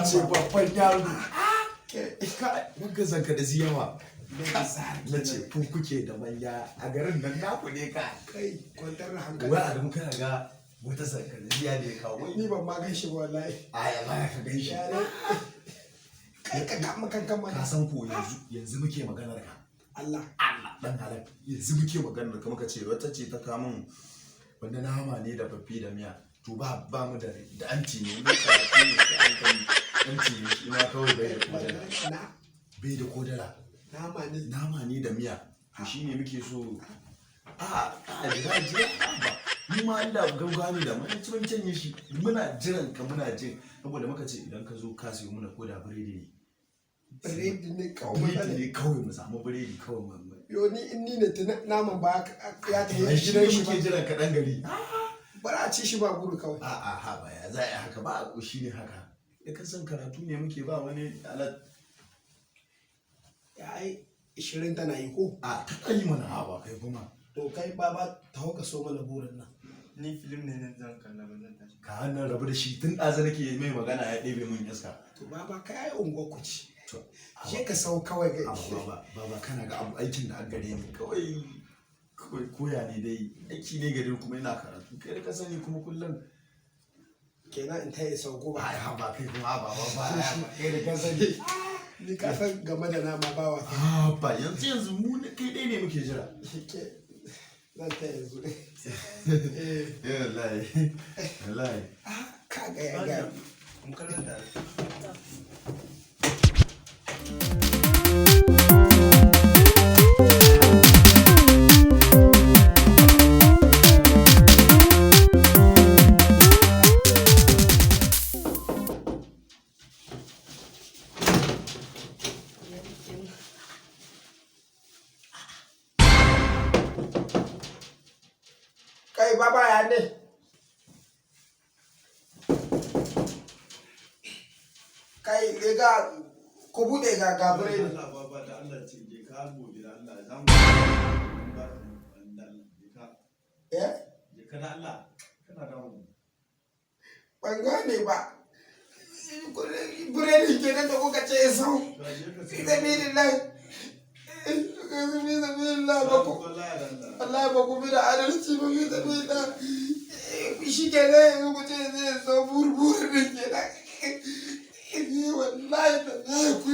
ce babban yaro magazan ka da ziyawa na ce ku kuke da manya a garin nan naku ne ka kai kwantar da hankali wai a da muka ga wata sarkariya ne ka wai ni ban ma gan shi wallahi a ya ba ka gan shi kai ka ga makan kan ka san ko yanzu muke maganar ka Allah dan halak yanzu muke maganar ka muka ce wata ce ta kamun wanda nama ne da fafi da miya to ba mu da anti ne mu karatu ne da anti ne shi ma kawai bai da kodara bai da kodara nama ne da miya to shine muke so a jira ba ni ma inda gauga ne da mun canye shi muna jiran ka muna jin saboda muka ce idan ka zo ka siyo muna koda biredi ne kawai mu samu biredi kawai mu yo ni in ni ne naman ba ya ta yi gidan shi muke jiran ka dan gari ba a ci shi ba guru kawai a ha ba ya za a haka ba a koshi ne haka ya kan san karatu ne muke ba wani alat ya ai 20 tana yi ko a ta yi mana ha ba kai kuma to kai baba ta hauka so mana burin nan ni film ne nan zan kalla ba zan tashi ka hannun rabu da shi tun ɗaza nake mai magana ya ɗebe min iska to baba kai ai ungo ku ci je ka sau kawai ga baba kana ga abu aikin da an gare ni kawai koya ne dai aiki ne gare kuma ina karatu kai da ka sani kuma kullum kenan in ta yi sauko ba ai ba kai kuma ba kai da ka sani ni ka san game da nama ba wa ba yanzu mu kai dai ne muke jira zan ta yanzu wallahi ka ga ya ga mun kallon tare kai baba ya ne kai ga ko bude ga gabure ne Allah baba da Allah ce ke ka gobe da Allah za mu ba ka je kana Allah kana da mu ban gane ba buredi ke da kuka ce sau sabilillah sabilillah ba ku Allah ba ku bi da adalci ba bi sabilillah shi ke ne ku ce zai so burbur ne ke da wallahi da ku